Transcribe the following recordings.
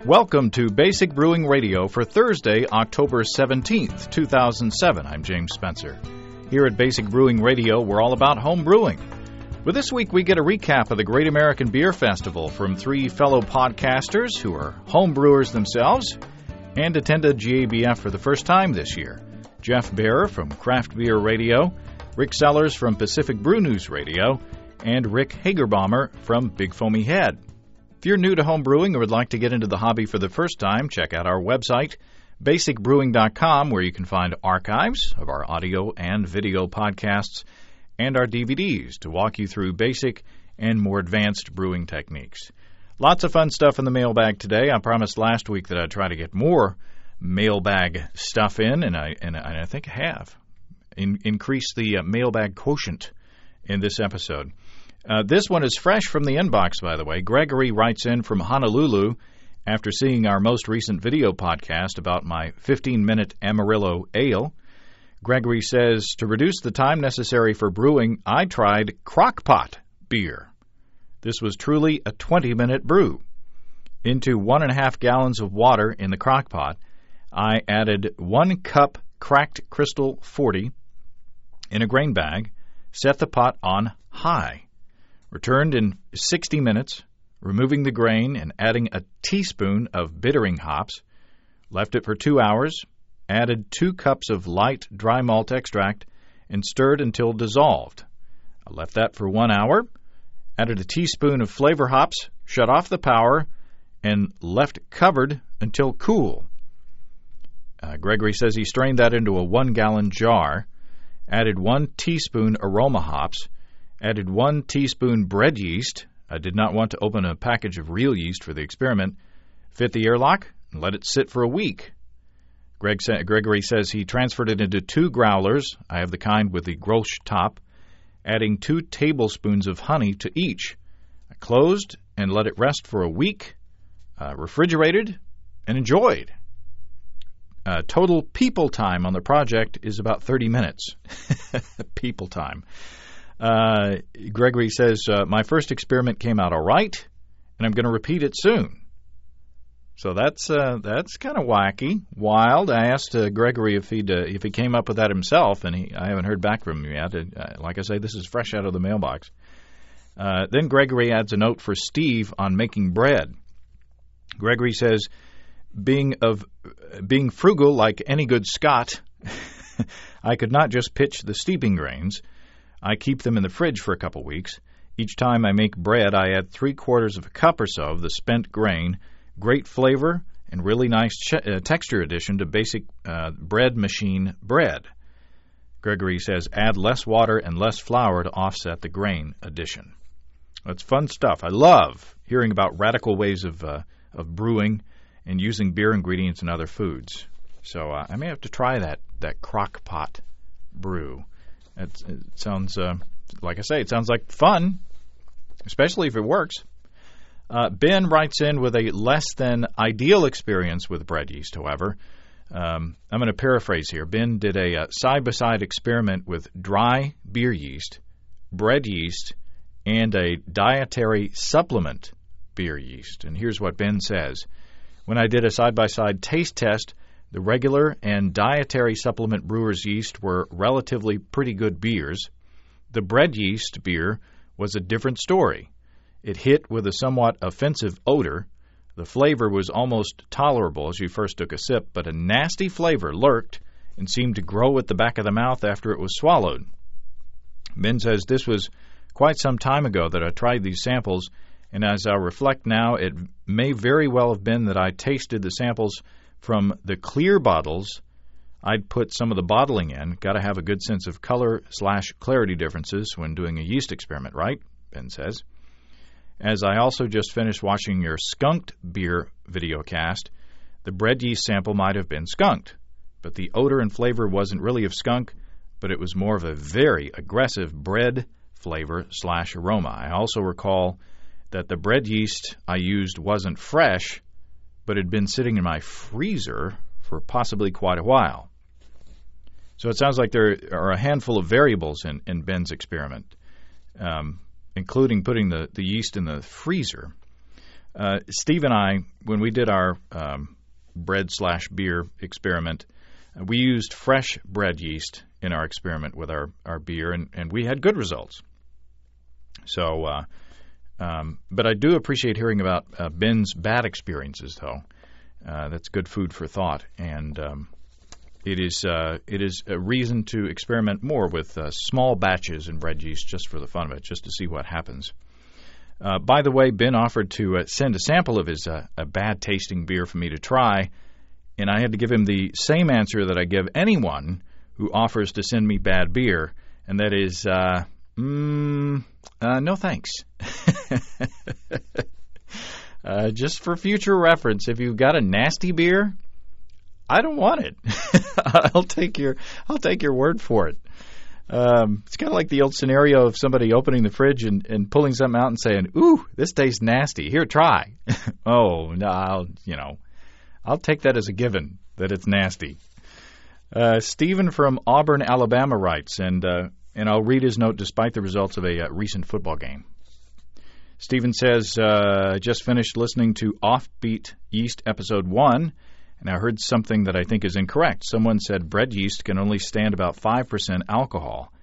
Welcome to Basic Brewing Radio for Thursday, October 17th, 2007. I'm James Spencer. Here at Basic Brewing Radio, we're all about home brewing. But this week, we get a recap of the Great American Beer Festival from three fellow podcasters who are home brewers themselves and attended GABF for the first time this year. Jeff Bearer from Craft Beer Radio, Rick Sellers from Pacific Brew News Radio, and Rick Hagerbaumer from Big Foamy Head. If you're new to home brewing or would like to get into the hobby for the first time, check out our website, basicbrewing.com, where you can find archives of our audio and video podcasts and our DVDs to walk you through basic and more advanced brewing techniques. Lots of fun stuff in the mailbag today. I promised last week that I'd try to get more mailbag stuff in, and I think I have. Increase the mailbag quotient in this episode. This one is fresh from the inbox, by the way. Gregory writes in from Honolulu after seeing our most recent video podcast about my 15-minute Amarillo ale. Gregory says, to reduce the time necessary for brewing, I tried crockpot beer. This was truly a 20-minute brew. Into 1.5 gallons of water in the crockpot, I added 1 cup cracked crystal 40 in a grain bag, set the pot on high. Returned in 60 minutes, removing the grain and adding a teaspoon of bittering hops. Left it for 2 hours, added 2 cups of light dry malt extract, and stirred until dissolved. I left that for 1 hour, added a teaspoon of flavor hops, shut off the power, and left covered until cool. Gregory says he strained that into a 1-gallon jar, added 1 teaspoon aroma hops, added 1 teaspoon bread yeast. I did not want to open a package of real yeast for the experiment. Fit the airlock and let it sit for a week. Gregory says he transferred it into 2 growlers. I have the kind with the Grolsch top, adding 2 tablespoons of honey to each. I closed and let it rest for a week, refrigerated, and enjoyed. Total people time on the project is about 30 minutes. People time. Gregory says, my first experiment came out all right, and I'm going to repeat it soon. So that's kind of wacky, wild. I asked Gregory if he came up with that himself, and I haven't heard back from him yet. Like I say, this is fresh out of the mailbox. Then Gregory adds a note for Steve on making bread. Gregory says, being frugal like any good Scot, I could not just pitch the steeping grains. I keep them in the fridge for a couple weeks. Each time I make bread, I add 3/4 of a cup or so of the spent grain. Great flavor and really nice texture addition to basic bread machine bread. Gregory says add less water and less flour to offset the grain addition. That's fun stuff. I love hearing about radical ways of brewing and using beer ingredients in other foods. So I may have to try that crock pot brew. It sounds, like I say, it sounds like fun, especially if it works. Ben writes in with a less than ideal experience with bread yeast, however. I'm going to paraphrase here. Ben did a side-by-side experiment with dry beer yeast, bread yeast, and a dietary supplement beer yeast. And here's what Ben says. When I did a side-by-side taste test, the regular and dietary supplement brewer's yeast were relatively pretty good beers. The bread yeast beer was a different story. It hit with a somewhat offensive odor. The flavor was almost tolerable as you first took a sip, but a nasty flavor lurked and seemed to grow at the back of the mouth after it was swallowed. Ben says this was quite some time ago that I tried these samples, and as I reflect now, it may very well have been that I tasted the samples from the clear bottles I'd put some of the bottling in. Got to have a good sense of color/clarity differences when doing a yeast experiment, right? Ben says. As I also just finished watching your skunked beer videocast, the bread yeast sample might have been skunked, but the odor and flavor wasn't really of skunk, but it was more of a very aggressive bread flavor/aroma. I also recall that the bread yeast I used wasn't fresh, but had been sitting in my freezer for possibly quite a while. So it sounds like there are a handful of variables in Ben's experiment, including putting the yeast in the freezer. Steve and I, when we did our bread/beer experiment, we used fresh bread yeast in our experiment with our beer, and we had good results. So, but I do appreciate hearing about Ben's bad experiences, though. That's good food for thought, and it is a reason to experiment more with small batches in bread yeast just for the fun of it, just to see what happens. By the way, Ben offered to send a sample of his a bad-tasting beer for me to try, and I had to give him the same answer that I give anyone who offers to send me bad beer, and that is, no thanks. Just for future reference, if you've got a nasty beer, I don't want it. I'll take your word for it. It's kind of like the old scenario of somebody opening the fridge and pulling something out and saying, "Ooh, this tastes nasty. Here, try." Oh, no, I'll take that as a given that it's nasty. Stephen from Auburn, Alabama writes, and I'll read his note despite the results of a recent football game. Stephen says, just finished listening to Offbeat Yeast Episode 1, and I heard something that I think is incorrect. Someone said bread yeast can only stand about 5% alcohol.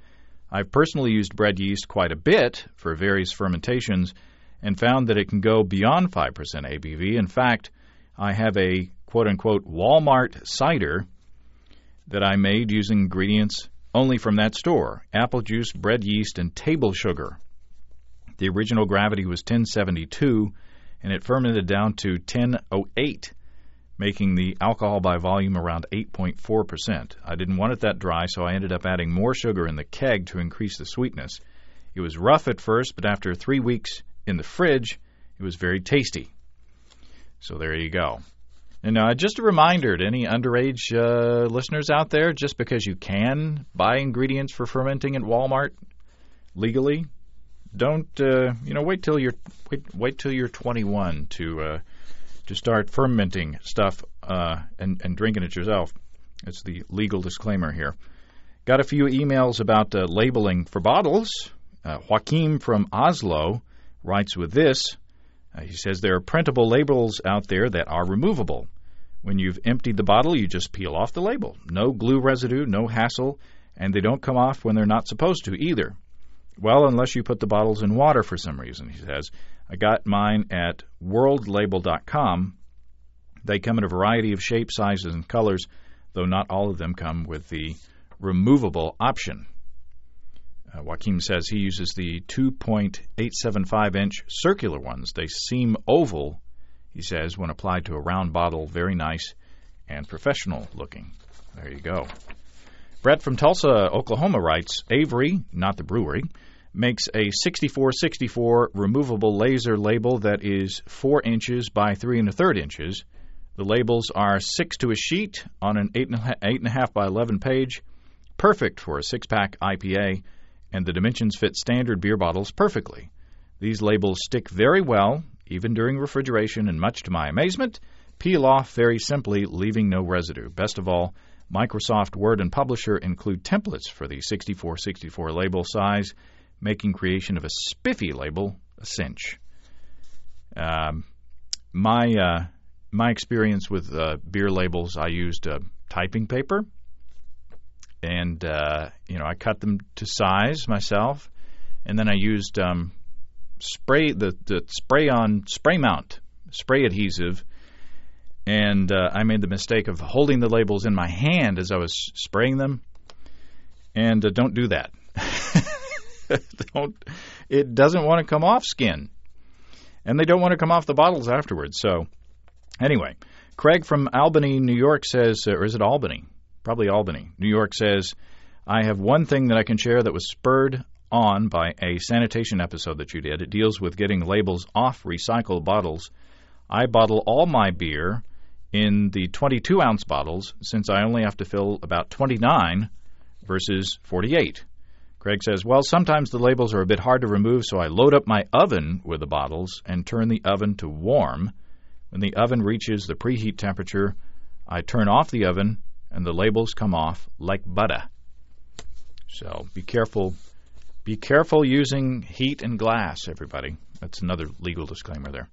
I've personally used bread yeast quite a bit for various fermentations and found that it can go beyond 5% ABV. In fact, I have a quote-unquote Walmart cider that I made using ingredients only from that store: apple juice, bread yeast, and table sugar. The original gravity was 1072, and it fermented down to 1008, making the alcohol by volume around 8.4%. I didn't want it that dry, so I ended up adding more sugar in the keg to increase the sweetness. It was rough at first, but after 3 weeks in the fridge, it was very tasty. So there you go. And just a reminder to any underage listeners out there, just because you can buy ingredients for fermenting at Walmart legally, don't wait till you're 21 to start fermenting stuff and drinking it yourself. It's the legal disclaimer here. Got a few emails about labeling for bottles. Joaquim from Oslo writes with this. He says there are printable labels out there that are removable. When you've emptied the bottle, you just peel off the label. No glue residue, no hassle, and they don't come off when they're not supposed to either. Well, unless you put the bottles in water for some reason, he says. I got mine at worldlabel.com. They come in a variety of shapes, sizes, and colors, though not all of them come with the removable option. Joaquim says he uses the 2.875-inch circular ones. They seem oval, he says, when applied to a round bottle. Very nice and professional looking. There you go. Brett from Tulsa, Oklahoma writes, Avery, not the brewery, makes a 6464 removable laser label that is 4 inches by 3 1/3 inches. The labels are 6 to a sheet on an 8.5 by 11 page, perfect for a 6-pack IPA, and the dimensions fit standard beer bottles perfectly. These labels stick very well, even during refrigeration, and much to my amazement, peel off very simply, leaving no residue. Best of all, Microsoft Word and Publisher include templates for the 6464 label size, making creation of a spiffy label a cinch. My experience with beer labels, I used typing paper, and I cut them to size myself, and then I used spray mount spray adhesive. And I made the mistake of holding the labels in my hand as I was spraying them. And don't do that. It doesn't want to come off skin. And they don't want to come off the bottles afterwards. So anyway, Craig from Albany, New York says, or is it Albany? Probably Albany. New York says, I have one thing that I can share that was spurred on by a sanitation episode that you did. It deals with getting labels off recycled bottles. I bottle all my beer in the 22-ounce bottles, since I only have to fill about 29 versus 48. Craig says, well, sometimes the labels are a bit hard to remove, so I load up my oven with the bottles and turn the oven to warm. When the oven reaches the preheat temperature, I turn off the oven, and the labels come off like butter. So be careful. Be careful using heat and glass, everybody. That's another legal disclaimer there.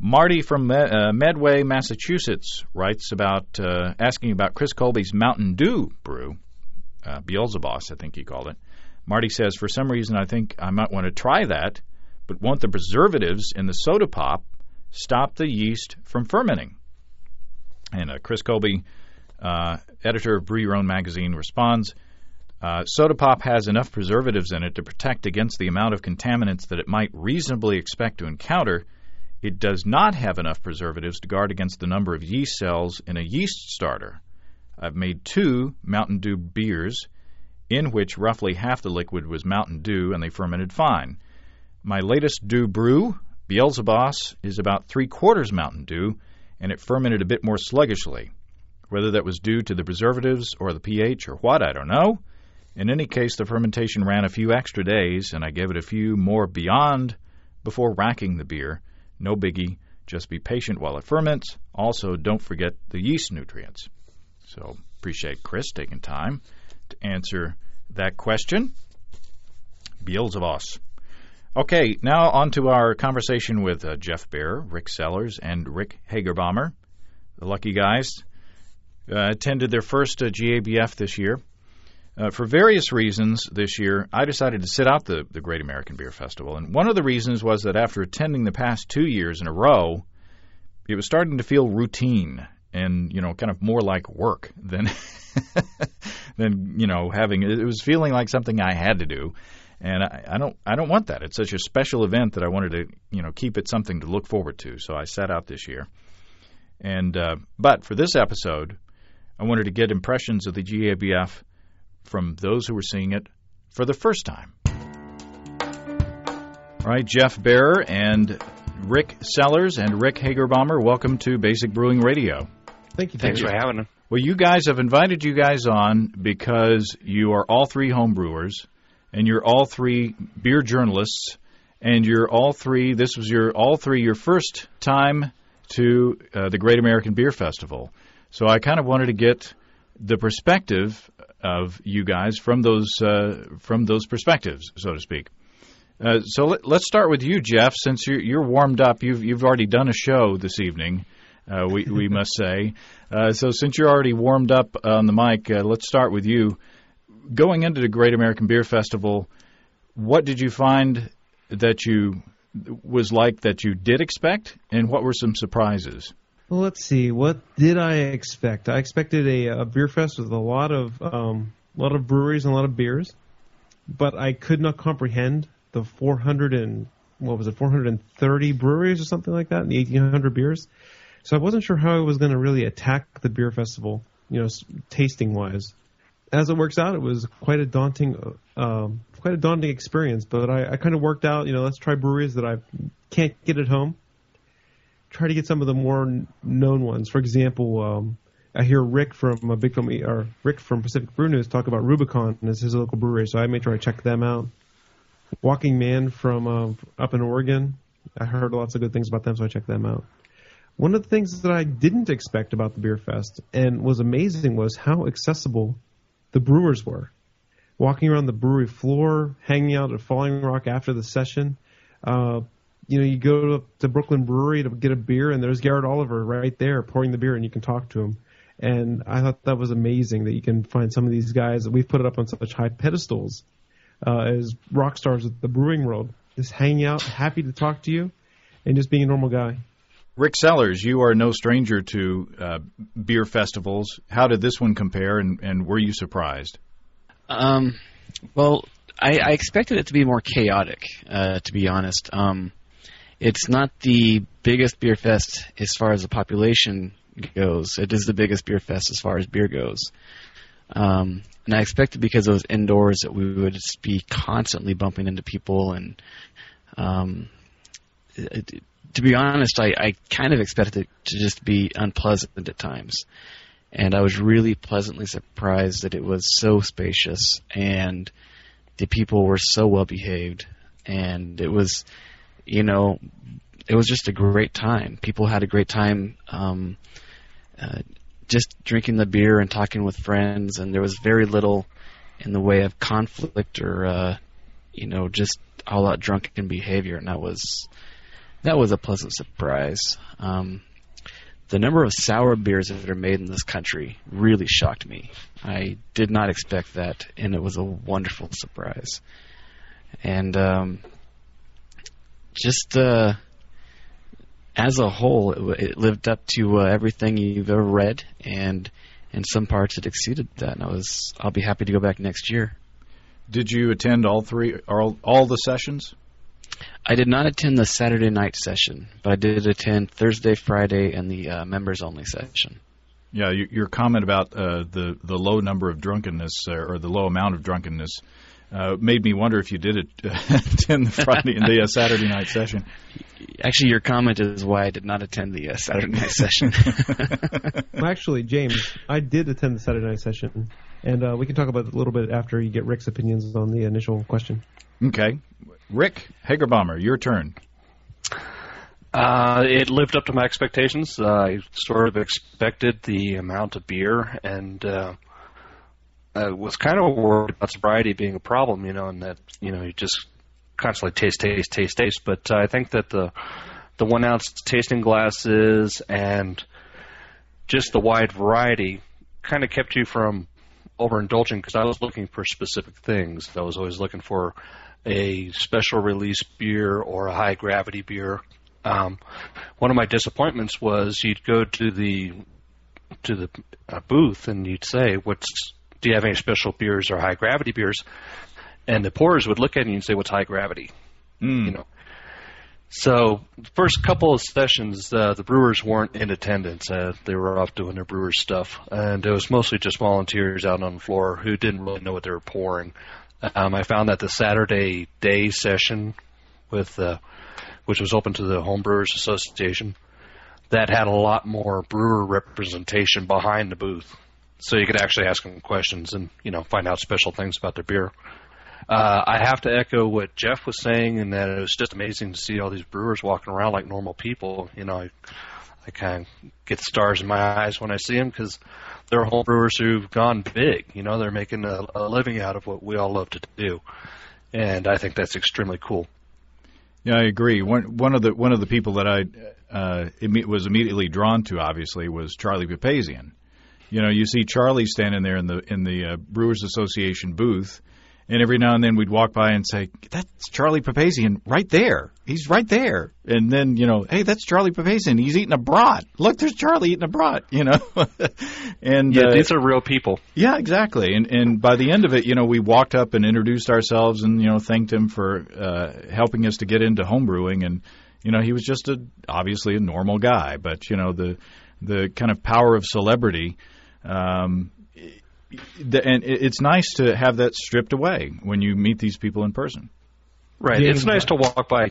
Marty from Medway, Massachusetts, writes about asking about Chris Colby's Mountain Dew brew, Beelzebub, I think he called it. Marty says, for some reason, I think I might want to try that, but won't the preservatives in the soda pop stop the yeast from fermenting? And Chris Colby, editor of Brew Your Own magazine, responds, soda pop has enough preservatives in it to protect against the amount of contaminants that it might reasonably expect to encounter. It does not have enough preservatives to guard against the number of yeast cells in a yeast starter. I've made 2 Mountain Dew beers in which roughly half the liquid was Mountain Dew, and they fermented fine. My latest Dew brew, Beelzebub, is about 3/4 Mountain Dew, and it fermented a bit more sluggishly. Whether that was due to the preservatives or the pH or what, I don't know. In any case, the fermentation ran a few extra days, and I gave it a few more beyond before racking the beer. No biggie. Just be patient while it ferments. Also, don't forget the yeast nutrients. So, appreciate Chris taking time to answer that question. Beelzebub. Okay, now on to our conversation with Jeff Bear, Rick Sellers, and Rick Hagerbaumer. The lucky guys attended their first GABF this year. For various reasons this year, I decided to sit out the Great American Beer Festival. And one of the reasons was that after attending the past 2 years in a row, it was starting to feel routine and, kind of more like work than, having, it was feeling like something I had to do. And I don't want that. It's such a special event that I wanted to, keep it something to look forward to. So I sat out this year. And but for this episode, I wanted to get impressions of the GABF from those who were seeing it for the first time. All right, Jeff Bear and Rick Sellers and Rick Hagerbaumer, welcome to Basic Brewing Radio. Thank you. Thanks for having us. Well, I've invited you guys on because you are all 3 home brewers, and you're all 3 beer journalists, and you're all 3, this was your first time to the Great American Beer Festival. So I kind of wanted to get the perspective of you guys from those perspectives, so to speak. So let's start with you, Jeff. Since you're warmed up, you've already done a show this evening. We must say. So since you're already warmed up on the mic, let's start with you. Going into the Great American Beer Festival, what did you find that you did expect, and what were some surprises? Well, let's see. What did I expect? I expected a beer fest with a lot of breweries and a lot of beers, but I could not comprehend the 430 breweries or something like that, and the 1,800 beers. So I wasn't sure how I was going to really attack the beer festival, tasting wise. As it works out, it was quite a daunting experience. But I kind of worked out, let's try breweries that I can't get at home. Try to get some of the more known ones. For example, I hear Rick from Pacific Brew News talk about Rubicon as his local brewery, so I made sure I checked them out. Walking Man from up in Oregon, I heard lots of good things about them, so I checked them out. One of the things that I didn't expect about the Beer Fest and was amazing was how accessible the brewers were. Walking around the brewery floor, hanging out at Falling Rock after the session. You go to Brooklyn Brewery to get a beer, and there's Garrett Oliver right there pouring the beer, and you can talk to him. And I thought that was amazing that you can find some of these guys that we've put it up on such high pedestals as rock stars of the brewing world, just hanging out, happy to talk to you, and just being a normal guy. Rick Sellers, you are no stranger to beer festivals. How did this one compare, and were you surprised? Well, I expected it to be more chaotic, to be honest. It's not the biggest beer fest as far as the population goes. It is the biggest beer fest as far as beer goes. And I expected, because it was indoors, that we would just be constantly bumping into people. And to be honest, I kind of expected it to just be unpleasant at times. And I was really pleasantly surprised that it was so spacious and the people were so well behaved. And it was, it was just a great time. People had a great time just drinking the beer and talking with friends, and there was very little in the way of conflict or, just all out drunken behavior. And that was That was a pleasant surprise. The number of sour beers that are made in this country really shocked me. I did not expect that, and it was a wonderful surprise. And just as a whole, it lived up to everything you've ever read, and in some parts it exceeded that. And I'll be happy to go back next year. Did you attend all the sessions? I did not attend the Saturday night session, but I did attend Thursday, Friday, and the members-only session. Yeah, your comment about the low number of drunkenness or the low amount of drunkenness made me wonder if you did attend the Friday and the Saturday night session. Actually, your comment is why I did not attend the Saturday night session. Well, actually, James, I did attend the Saturday night session, and we can talk about it a little bit after you get Rick's opinions on the initial question. Okay. Rick Hagerbaumer, your turn. It lived up to my expectations. I sort of expected the amount of beer, and I was kind of worried about sobriety being a problem, and that, you just constantly taste. But I think that the 1 ounce tasting glasses and just the wide variety kind of kept you from overindulging, because I was looking for specific things. I was always looking for a special release beer or a high gravity beer. One of my disappointments was you'd go to the booth and you'd say, do you have any special beers or high gravity beers? And the pourers would look at you and say, what's high gravity? So the first couple of sessions, the brewers weren't in attendance. They were off doing their brewer stuff. And it was mostly just volunteers out on the floor who didn't really know what they were pouring. I found that the Saturday day session, which was open to the Home Brewers Association, that had a lot more brewer representation behind the booth. So you could actually ask them questions and, find out special things about their beer. I have to echo what Jeff was saying, in that it was just amazing to see all these brewers walking around like normal people. I kind of get stars in my eyes when I see them, because they're home brewers who've gone big. They're making a living out of what we all love to do, and I think that's extremely cool. Yeah, I agree. One of the people that I was immediately drawn to, obviously, was Charlie Papazian. You see Charlie standing there in the Brewers Association booth, and every now and then we'd walk by and say, "That's Charlie Papazian right there. He's right there." And then, "Hey, that's Charlie Papazian. He's eating a brat. Look, there's Charlie eating a brat." And yeah, these are real people. Yeah, exactly. And by the end of it, we walked up and introduced ourselves and thanked him for helping us to get into home brewing. And he was just obviously a normal guy, but the kind of power of celebrity. And it's nice to have that stripped away when you meet these people in person. Right. It's nice to walk by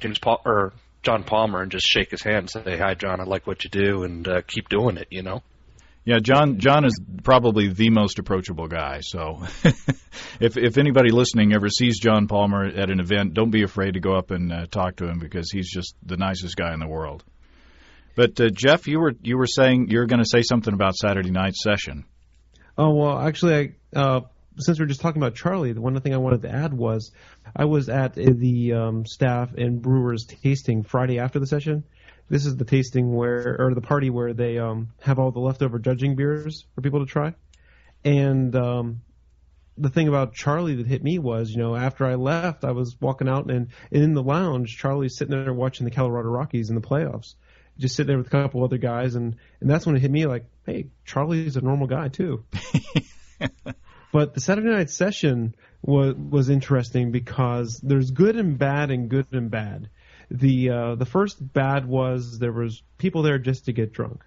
John Palmer and just shake his hand and say, "Hi, John, I like what you do," and keep doing it, Yeah, John is probably the most approachable guy. So if anybody listening ever sees John Palmer at an event, don't be afraid to go up and talk to him, because he's just the nicest guy in the world. But Jeff, you were saying you're going to say something about Saturday night session. Oh, well, actually, since we're just talking about Charlie, the one thing I wanted to add was I was at the staff and brewers tasting Friday after the session. This is the tasting the party where they have all the leftover judging beers for people to try. And the thing about Charlie that hit me was, after I left, I was walking out, and in the lounge, Charlie's sitting there watching the Colorado Rockies in the playoffs. Just sitting there with a couple other guys, and that's when it hit me like, hey, Charlie's a normal guy too. But the Saturday night session was interesting because there's good and bad and good and bad. The first bad was there was people there just to get drunk,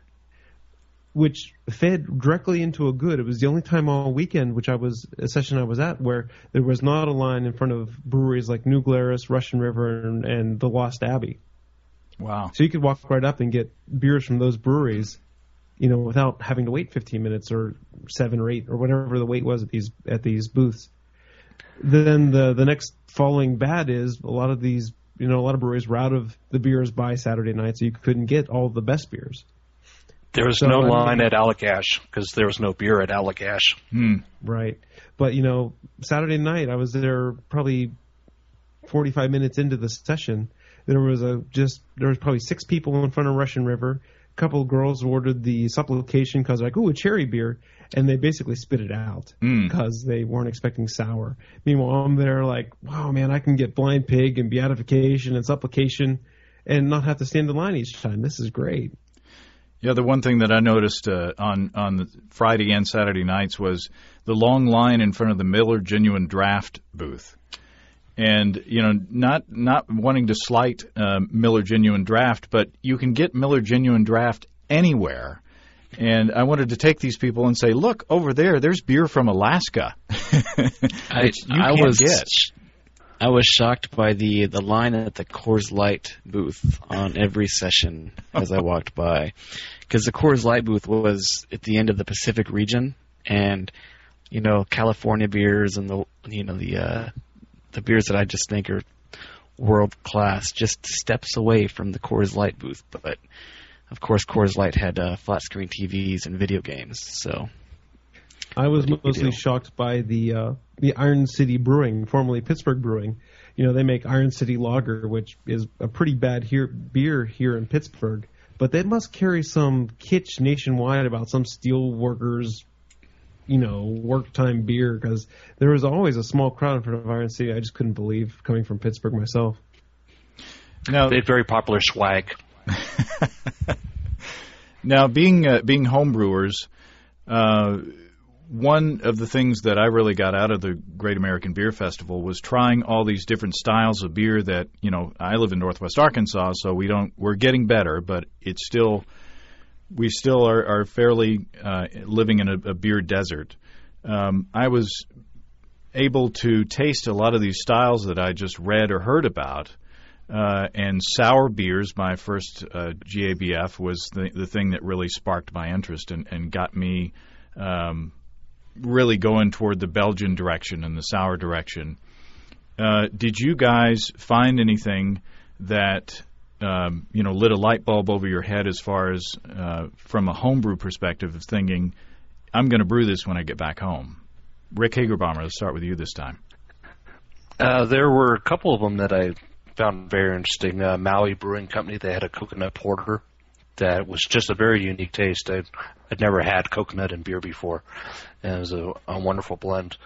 which fed directly into a good. It was the only time all weekend, a session I was at, where there was not a line in front of breweries like New Glarus, Russian River, and the Lost Abbey. Wow. So you could walk right up and get beers from those breweries, without having to wait 15 minutes or 7 or 8 or whatever the wait was at these booths. Then the next following bad is a lot of breweries were out of the beers by Saturday night, so you couldn't get all the best beers. There was no line at Allagash because there was no beer at Allagash. Right. But, Saturday night I was there probably 45 minutes into the session. There was probably 6 people in front of Russian River. A couple of girls ordered the supplication because like, ooh, a cherry beer, and they basically spit it out because they weren't expecting sour. Meanwhile, I'm there like, wow, man, I can get blind pig and beatification and supplication and not have to stand in line each time. This is great. Yeah, the one thing that I noticed on the Friday and Saturday nights was the long line in front of the Miller Genuine Draft booth. And, you know, not wanting to slight Miller Genuine Draft, but you can get Miller Genuine Draft anywhere. And I wanted to take these people and say, look, over there's beer from Alaska. I was shocked by the line at the Coors Light booth on every session as I walked by. Because the Coors Light booth was at the end of the Pacific region, and, you know, California beers and the beers that I just think are world class, just steps away from the Coors Light booth. But of course, Coors Light had flat screen TVs and video games. So I was mostly shocked by the Iron City Brewing, formerly Pittsburgh Brewing. You know, they make Iron City Lager, which is a pretty bad beer here in Pittsburgh. But they must carry some kitsch nationwide about some steel workers, you know, work time beer, because there was always a small crowd in front of Iron City. I just couldn't believe, coming from Pittsburgh myself. No, they had very popular swag. Now, being homebrewers, one of the things that I really got out of the Great American Beer Festival was trying all these different styles of beer that, you know, I live in Northwest Arkansas, so we're getting better, but we still are fairly living in a beer desert. I was able to taste a lot of these styles that I just read or heard about, and sour beers, my first GABF, was the thing that really sparked my interest and got me really going toward the Belgian direction and the sour direction. Did you guys find anything that lit a light bulb over your head as far as from a homebrew perspective of thinking, I'm going to brew this when I get back home? Rick Hagerbaumer, let's start with you this time. There were a couple of them that I found very interesting. Maui Brewing Company, they had a coconut porter that was just a very unique taste. I'd never had coconut in beer before, and it was a wonderful blend.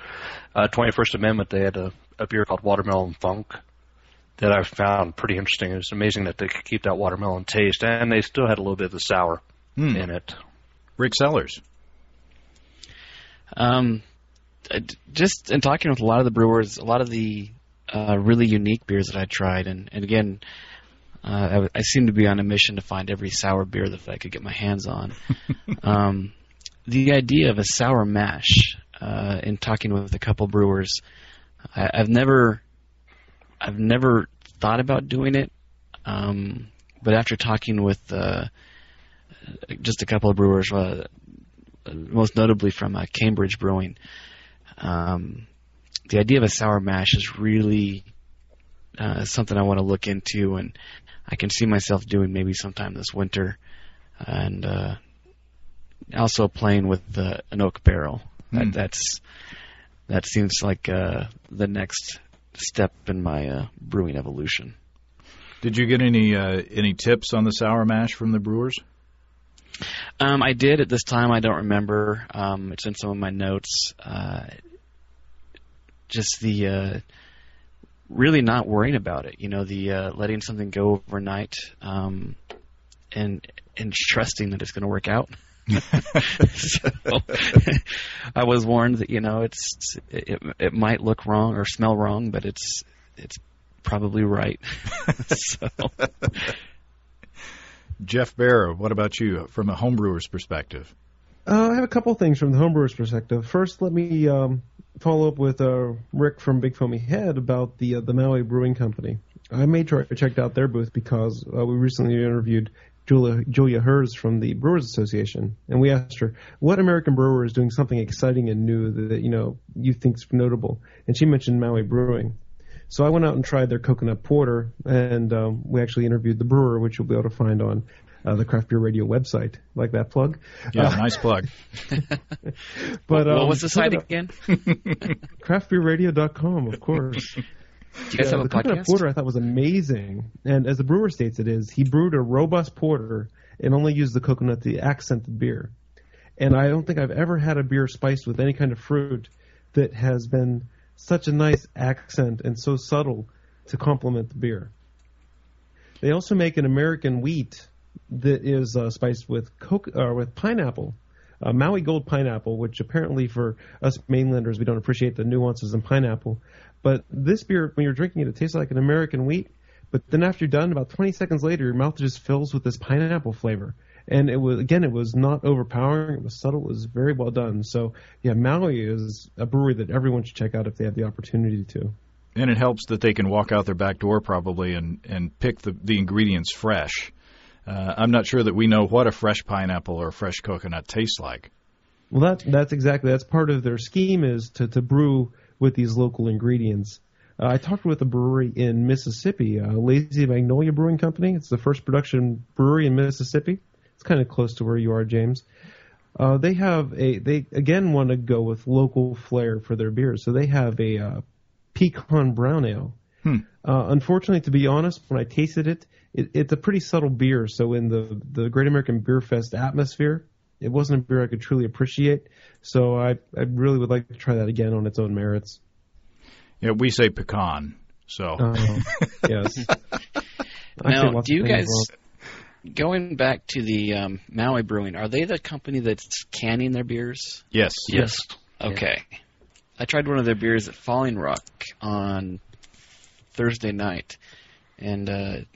21st Amendment, they had a beer called Watermelon Funk that I found pretty interesting. It was amazing that they could keep that watermelon taste, and they still had a little bit of the sour in it. Rick Sellers. Just in talking with a lot of the brewers, a lot of the really unique beers that I tried, and again, I seem to be on a mission to find every sour beer that I could get my hands on. The idea of a sour mash, in talking with a couple brewers, I've never thought about doing it, but after talking with just a couple of brewers, most notably from Cambridge Brewing, the idea of a sour mash is really something I want to look into, and I can see myself doing maybe sometime this winter, and also playing with an oak barrel. That seems like the next step in my brewing evolution. Did you get any tips on the sour mash from the brewers? I did at this time. I don't remember. It's in some of my notes. Just the really not worrying about it. You know, the letting something go overnight, and trusting that it's going to work out. So I was warned that, you know, it might look wrong or smell wrong, but it's probably right. So. Jeff Bear, what about you from a homebrewer's perspective? I have a couple things from the homebrewer's perspective. First, let me follow up with Rick from Big Foamy Head about the Maui Brewing Company. I made sure I checked out their booth because we recently interviewed Julia Herz from the Brewers Association, and we asked her what American brewer is doing something exciting and new that you think's notable, and she mentioned Maui Brewing. So I went out and tried their coconut porter, and we actually interviewed the brewer, which you'll be able to find on the Craft Beer Radio website. Like that plug? Yeah, nice plug. But what was the site again? craftbeerradio.com, of course. you guys have a the coconut podcast? porter I thought was amazing, and as the brewer states it is, he brewed a robust porter and only used the coconut to accent the beer. And I don't think I've ever had a beer spiced with any kind of fruit that has been such a nice accent and so subtle to complement the beer. They also make an American wheat that is spiced with with pineapple, Maui Gold pineapple, which apparently for us mainlanders we don't appreciate the nuances in pineapple. But this beer, when you're drinking it, it tastes like an American wheat. But then after you're done, about 20 seconds later, your mouth just fills with this pineapple flavor. And it was not overpowering. It was subtle. It was very well done. So, yeah, Maui is a brewery that everyone should check out if they have the opportunity to. And it helps that they can walk out their back door probably and pick the ingredients fresh. I'm not sure that we know what a fresh pineapple or a fresh coconut tastes like. Well, that's part of their scheme is to brew with these local ingredients. I talked with a brewery in Mississippi, Lazy Magnolia Brewing Company. It's the first production brewery in Mississippi. It's kind of close to where you are, James. They again want to go with local flair for their beers, so they have a pecan brown ale. Unfortunately, to be honest, when I tasted it, it's a pretty subtle beer. So in the Great American Beer Fest atmosphere, it wasn't a beer I could truly appreciate. So I really would like to try that again on its own merits. Yeah, we say pecan. So yes. Now, do you guys, going back to the Maui Brewing, are they the company that's canning their beers? Yes. Yes. Okay. Yeah. I tried one of their beers at Falling Rock on Thursday night, and it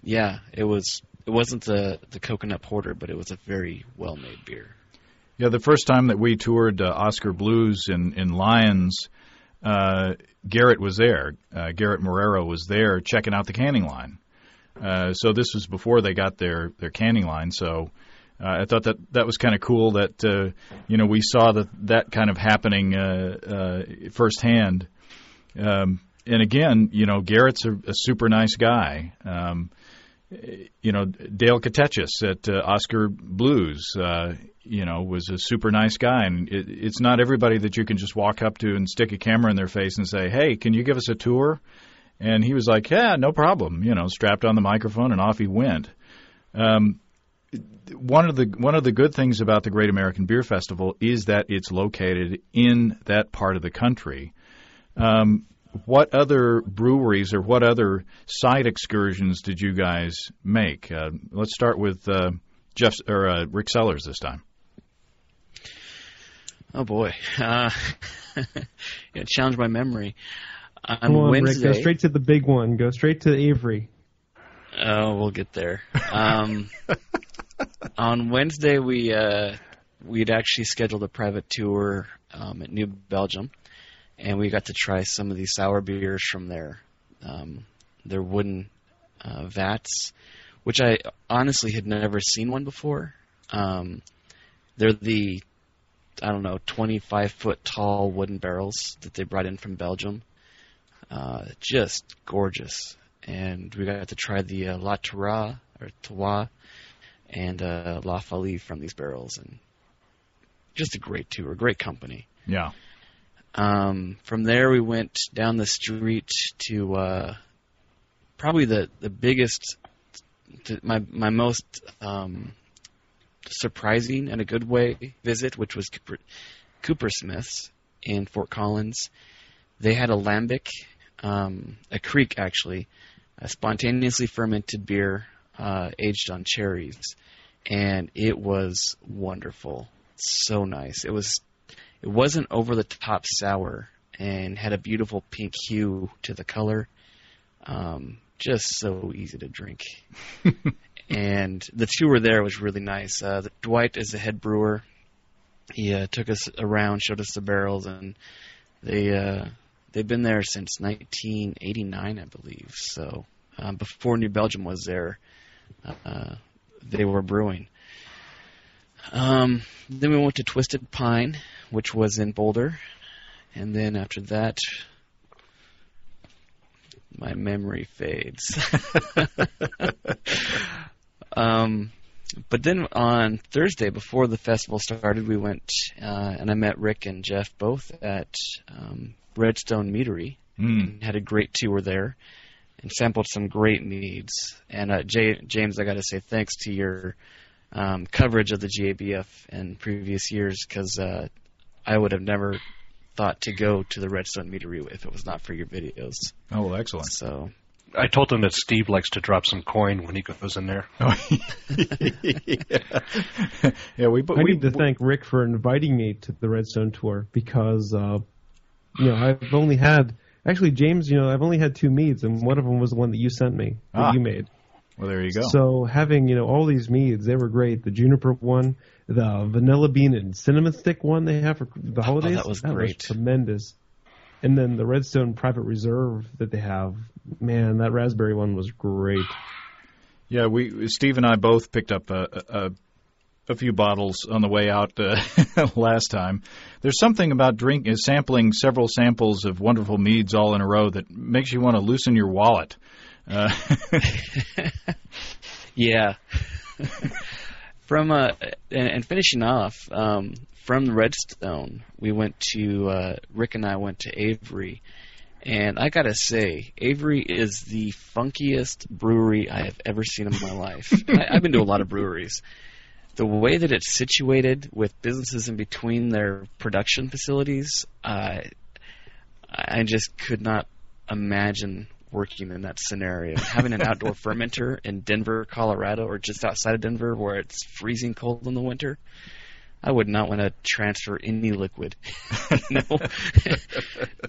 wasn't the coconut porter, but it was a very well made beer. Yeah, the first time that we toured Oscar Blues in Lyons, Garrett was there. Garrett Marrero was there checking out the canning line. So this was before they got their canning line. So I thought that was kind of cool that we saw that kind of happening firsthand. And again, Garrett's a super nice guy. Dale Katechis at Oscar Blues, was a super nice guy. And it's not everybody that you can just walk up to and stick a camera in their face and say, "Hey, can you give us a tour?" And he was like, "Yeah, no problem." Strapped on the microphone and off he went. One of the good things about the Great American Beer Festival is that it's located in that part of the country. What other breweries or what other side excursions did you guys make? Let's start with Rick Sellers this time. Oh boy, challenge my memory. Come on, Wednesday, Rick, go straight to the big one. Go straight to Avery. Oh, we'll get there. On Wednesday, we'd actually scheduled a private tour at New Belgium, and we got to try some of these sour beers from their wooden vats, which I honestly had never seen one before. They're the 25-foot tall wooden barrels that they brought in from Belgium. Just gorgeous. And we got to try the La Terra, or Terroir, and La Folie from these barrels. And just a great tour, great company. Yeah. From there, we went down the street to probably the biggest, my most surprising in a good way visit, which was Coopersmith's in Fort Collins. They had a lambic, a creek actually, a spontaneously fermented beer aged on cherries, and it was wonderful. So nice. It wasn't over the top sour and had a beautiful pink hue to the color. Just so easy to drink. And the tour there was really nice. Dwight is the head brewer. He took us around, showed us the barrels, and they've been there since 1989, I believe. So before New Belgium was there, they were brewing. Then we went to Twisted Pine, which was in Boulder. And then after that, my memory fades. But then on Thursday, before the festival started, we went and I met Rick and Jeff both at Redstone Meadery and had a great tour there and sampled some great meads. And James, I got to say thanks to your coverage of the GABF in previous years, because I would have never thought to go to the Redstone Meadery if it was not for your videos. Oh, well, excellent. So I told him that Steve likes to drop some coin when he goes in there. Yeah, I need to thank Rick for inviting me to the Redstone tour, because I've only had James. I've only had 2 meads, and one of them was the one that you sent me that you made. Well, there you go. So having all these meads, they were great. The juniper one, the vanilla bean and cinnamon stick one they have for the holidays. That was great. Was tremendous. And then the Redstone Private Reserve that they have, man, that raspberry one was great. Yeah, Steve and I both picked up a few bottles on the way out last time. There's something about sampling several samples of wonderful meads all in a row that makes you want to loosen your wallet. Yeah. And finishing off, from the Redstone, Rick and I went to Avery, and I gotta say, Avery is the funkiest brewery I have ever seen in my life. I've been to a lot of breweries. The way that it's situated with businesses in between their production facilities, I just could not imagine working in that scenario. Having an outdoor fermenter in Denver, Colorado, or just outside of Denver where it's freezing cold in the winter, I would not want to transfer any liquid.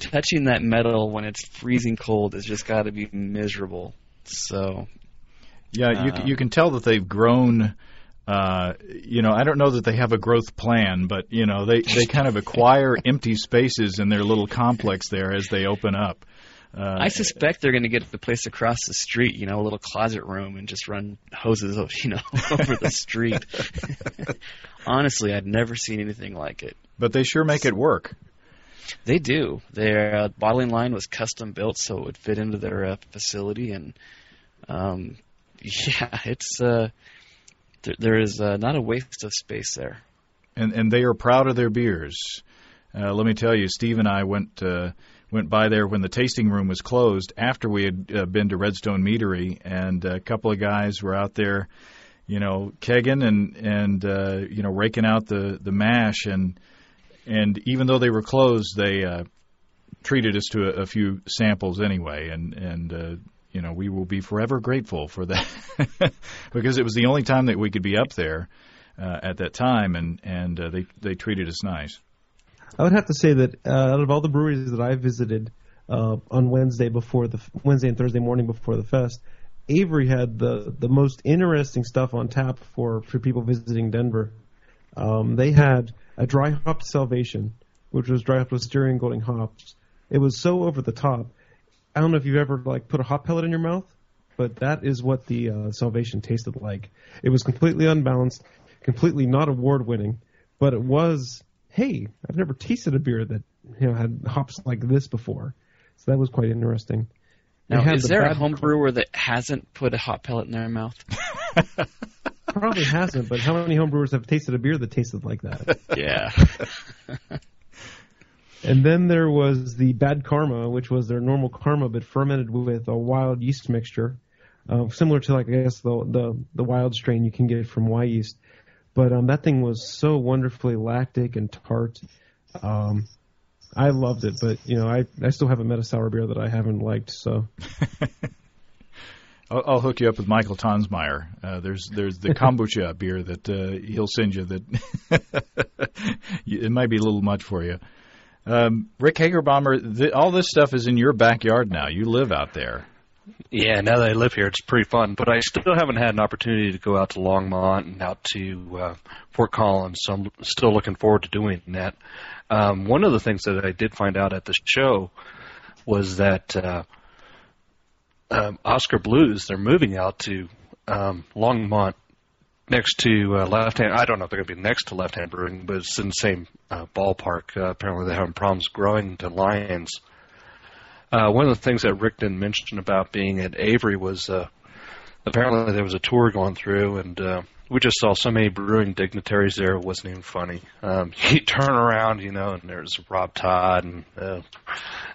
Touching that metal when it's freezing cold has just got to be miserable. So, yeah, you can tell that they've grown. I don't know that they have a growth plan, but they kind of acquire empty spaces in their little complex there as they open up. I suspect they're going to get the place across the street, a little closet room, and just run hoses, over the street. Honestly, I've never seen anything like it. But they sure make it work. They do. Their bottling line was custom built, so it would fit into their facility, and it's there is not a waste of space there. And they are proud of their beers. Let me tell you, Steve and I went by there when the tasting room was closed after we had been to Redstone Meadery, and a couple of guys were out there, kegging and raking out the mash, and even though they were closed, they treated us to a few samples anyway, and we will be forever grateful for that because it was the only time that we could be up there at that time, and they treated us nice. I would have to say that out of all the breweries that I visited on Wednesday and Thursday morning before the fest, Avery had the most interesting stuff on tap for people visiting Denver. They had a dry hopped Salvation, which was dry hopped with Styrian Golding hops. It was so over the top. I don't know if you've ever put a hop pellet in your mouth, but that is what the Salvation tasted like. It was completely unbalanced, completely not award winning, but it was. Hey, I've never tasted a beer that had hops like this before, so that was quite interesting. Now, is there a home brewer that hasn't put a hop pellet in their mouth? Probably hasn't, but how many home brewers have tasted a beer that tasted like that? Yeah. And then there was the Bad Karma, which was their normal Karma, but fermented with a wild yeast mixture, similar to, I guess, the wild strain you can get from Y yeast. But that thing was so wonderfully lactic and tart. I loved it, but I still haven't met a sour beer that I haven't liked. So I'll hook you up with Michael Tonsmeyer. There's the kombucha beer that he'll send you. That it might be a little much for you. Rick Hagerbaumer, all this stuff is in your backyard now. You live out there. Yeah, now that I live here, it's pretty fun. But I still haven't had an opportunity to go out to Longmont and out to Fort Collins, so I'm still looking forward to doing that. One of the things that I did find out at the show was that Oscar Blues, they're moving out to Longmont next to Left Hand. I don't know if they're going to be next to Left Hand Brewing, but it's in the same ballpark. Apparently they're having problems growing to Lions. One of the things that Rick didn't mention about being at Avery was apparently there was a tour going through, and we just saw so many brewing dignitaries there, it wasn't even funny. You turn around, and there's Rob Todd and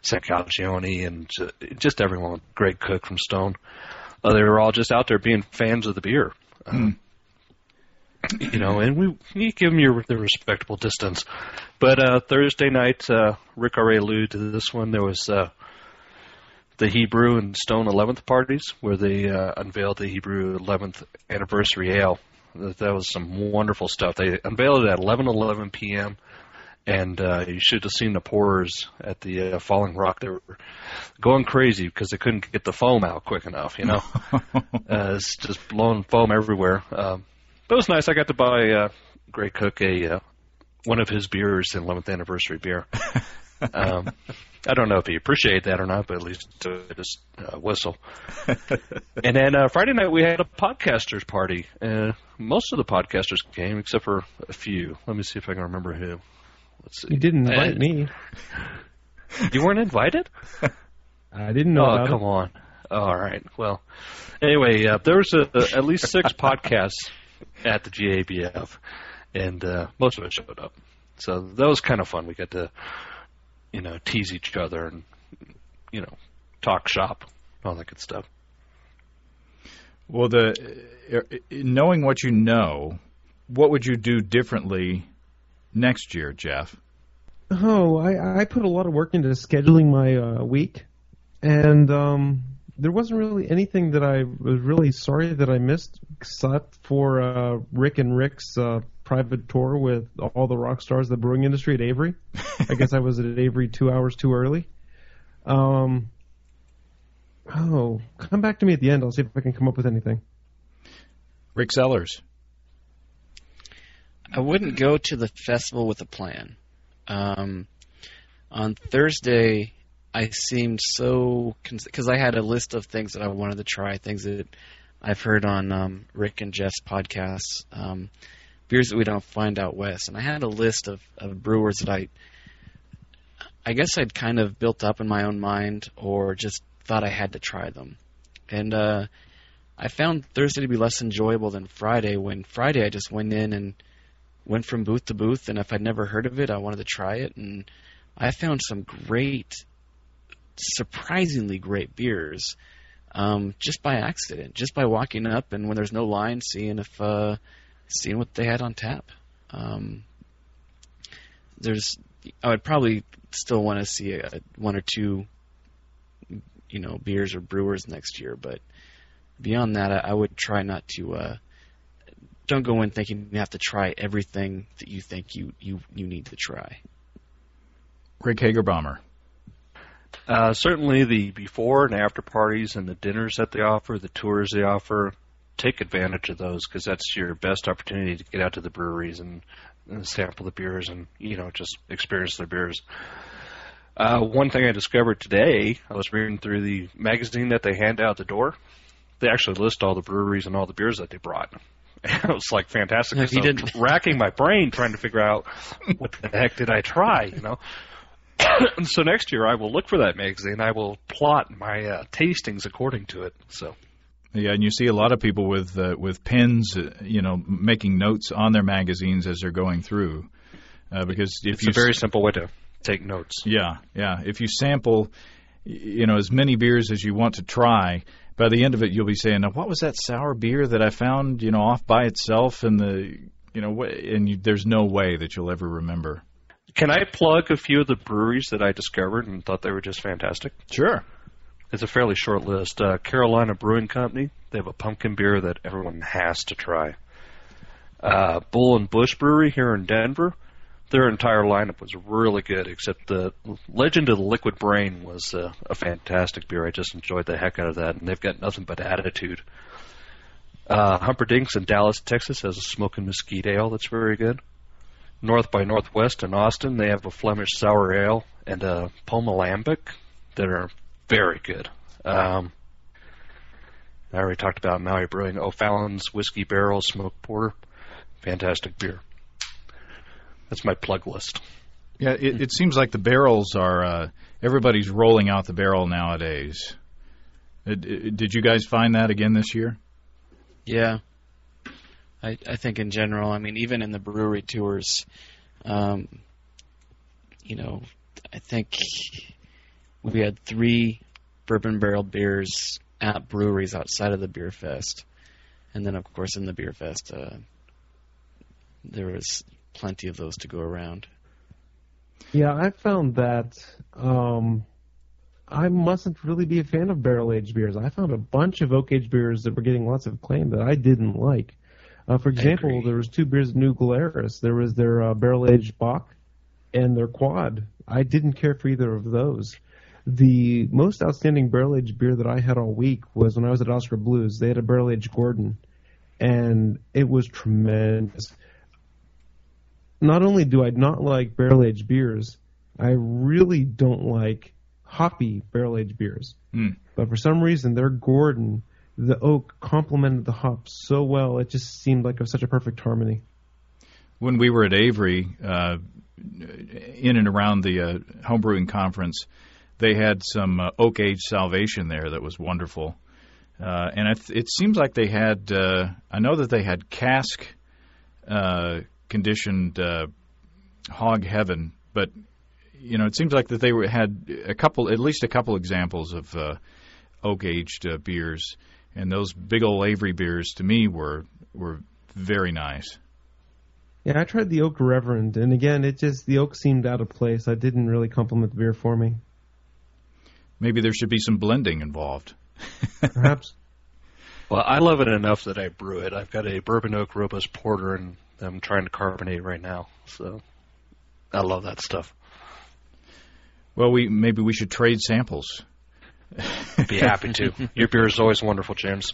Sam Calagione and just everyone. Greg Cook from Stone. They were all just out there being fans of the beer. And we give them the respectable distance. But Thursday night, Rick already alluded to this one. There was the Hebrew and Stone 11th parties where they unveiled the Hebrew 11th anniversary ale. That was some wonderful stuff. They unveiled it at 11:11 p.m. And you should have seen the pourers at the Falling Rock. They were going crazy because they couldn't get the foam out quick enough, It's just blowing foam everywhere. But it was nice. I got to buy Greg Cook one of his beers, an 11th anniversary beer. I don't know if he appreciated that or not, but at least just whistle. And then Friday night we had a podcasters party. Most of the podcasters came except for a few. Let me see if I can remember who. Let's see. You didn't invite me. You weren't invited? I didn't know about it. Oh, come on. All right. Well, anyway, there was at least 6 podcasts at the GABF, and most of it showed up. So that was kind of fun. We got to, tease each other and, talk shop, all that good stuff. Well, knowing what you know, what would you do differently next year, Jeff? Oh, I put a lot of work into scheduling my week, and there wasn't really anything that I was really sorry that I missed, except for Rick and Rick's private tour with all the rock stars of the brewing industry at Avery. I guess I was at Avery 2 hours too early. Come back to me at the end. I'll see if I can come up with anything. Rick Sellers. I wouldn't go to the festival with a plan. On Thursday, I seemed so... Because I had a list of things that I wanted to try, things that I've heard on Rick and Jeff's podcasts, beers that we don't find out west. And I had a list of brewers that I guess I'd kind of built up in my own mind or just thought I had to try them. And I found Thursday to be less enjoyable than Friday, when Friday I just went in and went from booth to booth, and if I'd never heard of it, I wanted to try it. And I found some great, surprisingly great beers just by accident, just by walking up and when there's no line, seeing what they had on tap. I would probably still want to see one or two, beers or brewers next year, but beyond that, I would try not to. Don't go in thinking you have to try everything that you think you need to try. Rick Hagerbaumer. Certainly the before and after parties and the dinners that they offer, the tours they offer, take advantage of those because that's your best opportunity to get out to the breweries and sample the beers and, just experience their beers. One thing I discovered today, I was reading through the magazine that they hand out the door. They actually list all the breweries and all the beers that they brought. It was fantastic. No, so racking my brain trying to figure out what the heck did I try, And so next year I will look for that magazine. I will plot my tastings according to it. So. Yeah, and you see a lot of people with pens, making notes on their magazines as they're going through, because it's a very simple way to take notes. Yeah. If you sample, as many beers as you want to try, by the end of it, you'll be saying, "Now, what was that sour beer that I found, off by itself?" And there's no way that you'll ever remember. Can I plug a few of the breweries that I discovered and thought they were just fantastic? Sure. It's a fairly short list. Carolina Brewing Company, they have a pumpkin beer that everyone has to try. Bull and Bush Brewery here in Denver, their entire lineup was really good, except the Legend of the Liquid Brain was a fantastic beer. I just enjoyed the heck out of that, and they've got nothing but attitude. Humperdinck's in Dallas, Texas, has a smoking mesquite ale that's very good. North by Northwest in Austin, they have a Flemish sour ale and a Pomalambic that are very good. I already talked about Maui Brewing. O'Fallon's Whiskey Barrel Smoked Porter, fantastic beer. That's my plug list. Yeah, it seems like the barrels are everybody's rolling out the barrel nowadays. Did you guys find that again this year? Yeah. I think in general, I mean, even in the brewery tours, I think we had 3 bourbon barrel beers at breweries outside of the beer fest. And then, of course, in the beer fest, there was plenty of those to go around. Yeah, I found that I mustn't really be a fan of barrel-aged beers. I found a bunch of oak-aged beers that were getting lots of acclaim that I didn't like. For example, there was 2 beers at New Glarus. There was their barrel-aged Bock and their Quad. I didn't care for either of those. The most outstanding barrel-aged beer that I had all week was when I was at Oscar Blues. They had a barrel-aged Gordon, and it was tremendous. Not only do I not like barrel-aged beers, I really don't like hoppy barrel-aged beers. But for some reason, their Gordon, the oak, complemented the hops so well, it just seemed like it was such a perfect harmony. When we were at Avery, in and around the homebrewing conference, they had some oak-aged Salvation there that was wonderful. And it seems like they had, I know that they had cask conditioned Hog Heaven, but it seems like that they had at least a couple examples of oak-aged beers, and those big old Avery beers to me were very nice. Yeah, I tried the Oak Reverend, and again, the oak seemed out of place. I didn't really complement the beer for me. Maybe there should be some blending involved. Perhaps. Well, I love it enough that I brew it. I've got a bourbon oak robust porter, and I'm trying to carbonate right now. So I love that stuff. Well, maybe we should trade samples. Be happy to. Your beer is always wonderful, James.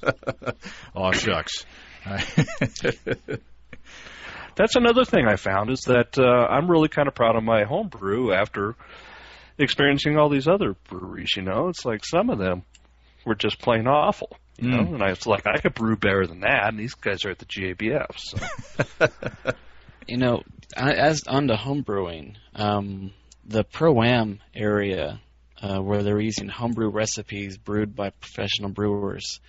Aw, shucks. That's another thing I found is that I'm really kind of proud of my home brew after experiencing all these other breweries. It's like some of them were just plain awful. And I was like, I could brew better than that, and these guys are at the GABF. So. As on to home brewing, the Pro-Am area where they're using homebrew recipes brewed by professional brewers,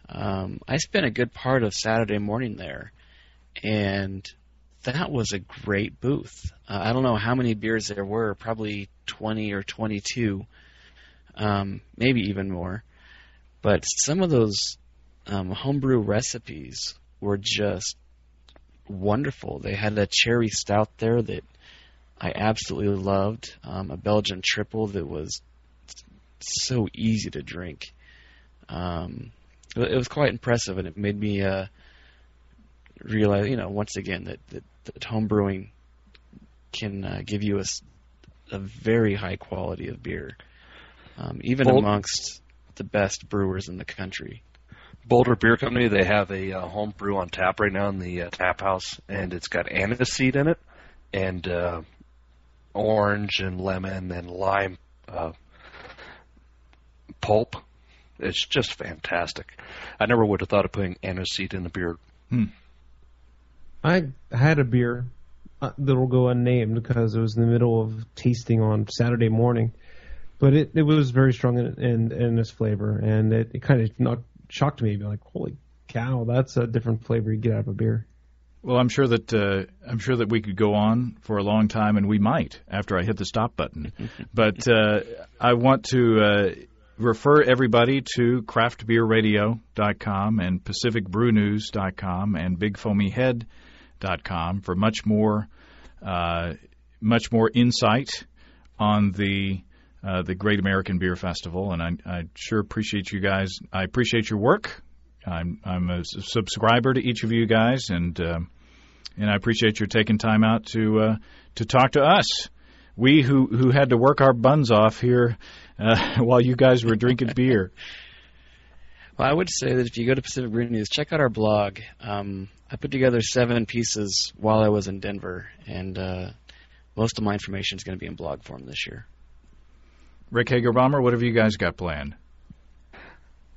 I spent a good part of Saturday morning there, and that was a great booth. I don't know how many beers there were, probably 20 or 22, maybe even more. But some of those homebrew recipes were just wonderful. They had a cherry stout there that I absolutely loved, a Belgian triple that was so easy to drink. It was quite impressive, and it made me realize, once again, that home brewing can give you a very high quality of beer, even amongst the best brewers in the country. Boulder Beer Company, they have a home brew on tap right now in the tap house, and it's got aniseed in it, and orange and lemon and lime pulp. It's just fantastic. I never would have thought of putting aniseed in a beer. I had a beer that'll go unnamed because it was in the middle of tasting on Saturday morning, but it was very strong in its flavor, and it kind of shocked me. Like, holy cow, that's a different flavor you get out of a beer. Well, I'm sure that we could go on for a long time, and we might after I hit the stop button. But I want to refer everybody to craftbeerradio.com and pacificbrewnews.com and bigfoamyhead.com for much more insight on the Great American Beer Festival. And I sure appreciate you guys. I appreciate your work. I'm a subscriber to each of you guys, and I appreciate your taking time out to talk to us. We who had to work our buns off here while you guys were drinking beer. Well, I would say that if you go to Pacific Brew News, check out our blog. I put together 7 pieces while I was in Denver, and most of my information is going to be in blog form this year. Rick Hagerbaumer, what have you guys got planned?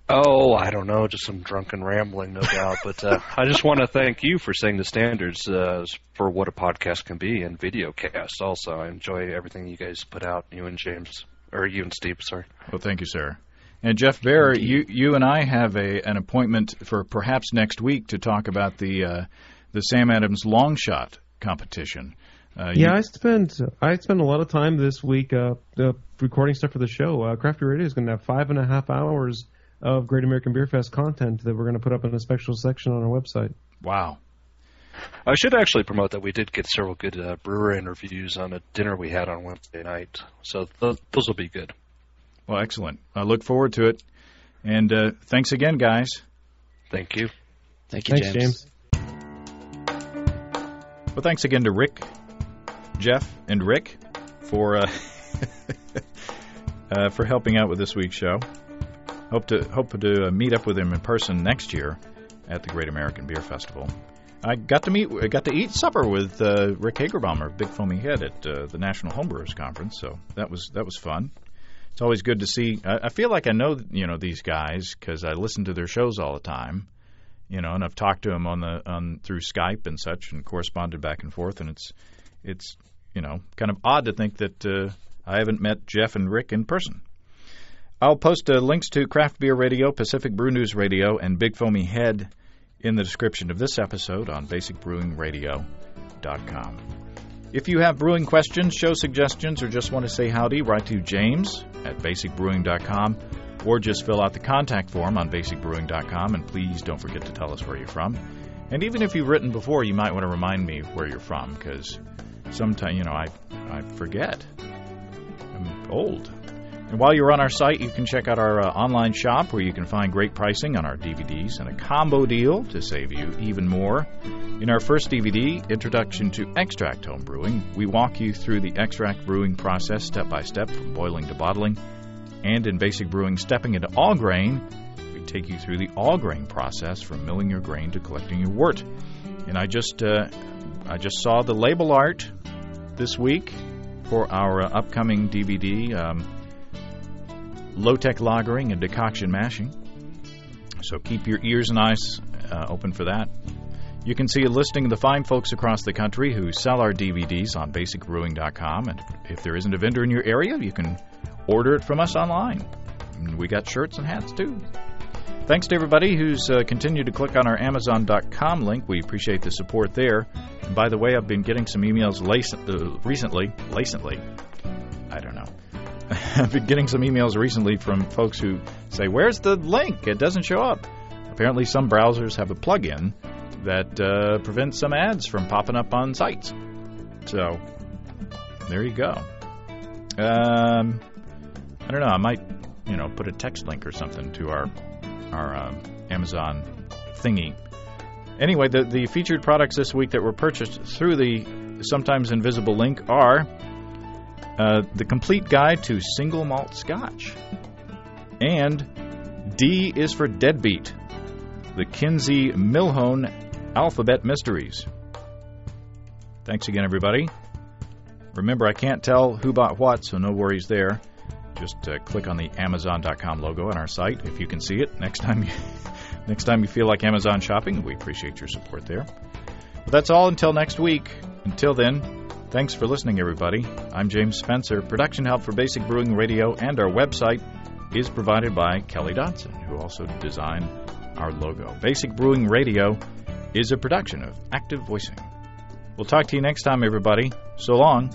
Oh, I don't know, just some drunken rambling, no doubt. But I just want to thank you for setting the standards for what a podcast can be and video casts also. I enjoy everything you guys put out, you and James, or you and Steve, sorry. Well, thank you, sir. And Jeff Bear, you and I have an appointment for perhaps next week to talk about the Sam Adams long shot competition. I spent a lot of time this week recording stuff for the show. Craft Beer Radio is going to have 5.5 hours of Great American Beer Fest content that we're going to put up in a special section on our website. Wow. I should actually promote that we did get several good brewer interviews on a dinner we had on Wednesday night, so those will be good. Well, excellent. I look forward to it. And thanks again, guys. Thank you. Thank you, James. Well, thanks again to Rick, Jeff, and Rick for for helping out with this week's show. Hope to meet up with him in person next year at the Great American Beer Festival. I got to eat supper with Rick Hagerbaumer, Big Foamy Head, at the National Homebrewers Conference. So that was fun. It's always good to see. I feel like I know these guys because I listen to their shows all the time, and I've talked to them through Skype and such, and corresponded back and forth. And it's kind of odd to think that I haven't met Jeff and Rick in person. I'll post links to Craft Beer Radio, Pacific Brew News Radio, and Big Foamy Head in the description of this episode on basicbrewingradio.com. If you have brewing questions, show suggestions, or just want to say howdy, write to James at basicbrewing.com, or just fill out the contact form on basicbrewing.com, and please don't forget to tell us where you're from. And even if you've written before, you might want to remind me where you're from, because sometimes, I forget. I'm old. And while you're on our site, you can check out our online shop where you can find great pricing on our DVDs and a combo deal to save you even more. In our first DVD, Introduction to Extract Home Brewing, we walk you through the extract brewing process step by step from boiling to bottling. And in Basic Brewing, Stepping into All Grain, we take you through the all grain process from milling your grain to collecting your wort. And I just saw the label art this week for our upcoming DVD, Low-Tech Lagering and Decoction Mashing. So keep your ears and eyes open for that. You can see a listing of the fine folks across the country who sell our DVDs on basicbrewing.com. And if there isn't a vendor in your area, you can order it from us online. And we got shirts and hats, too. Thanks to everybody who's continued to click on our Amazon.com link. We appreciate the support there. And by the way, I've been getting some emails recently. I don't know. I've been getting some emails recently from folks who say, where's the link? It doesn't show up. Apparently some browsers have a plugin that prevents some ads from popping up on sites. So, there you go. I don't know. I might, put a text link or something to our Amazon thingy. Anyway, the featured products this week that were purchased through the sometimes invisible link are The Complete Guide to Single Malt Scotch, and D is for Deadbeat, the Kinsey Milhone Alphabet Mysteries. Thanks again, everybody. Remember, I can't tell who bought what, so no worries there. Just click on the Amazon.com logo on our site if you can see it. Next time you feel like Amazon shopping, we appreciate your support there. But that's all until next week. Until then, thanks for listening, everybody. I'm James Spencer. Production help for Basic Brewing Radio and our website is provided by Kelly Dodson, who also designed our logo. Basic Brewing Radio is a production of Active Voicing. We'll talk to you next time, everybody. So long.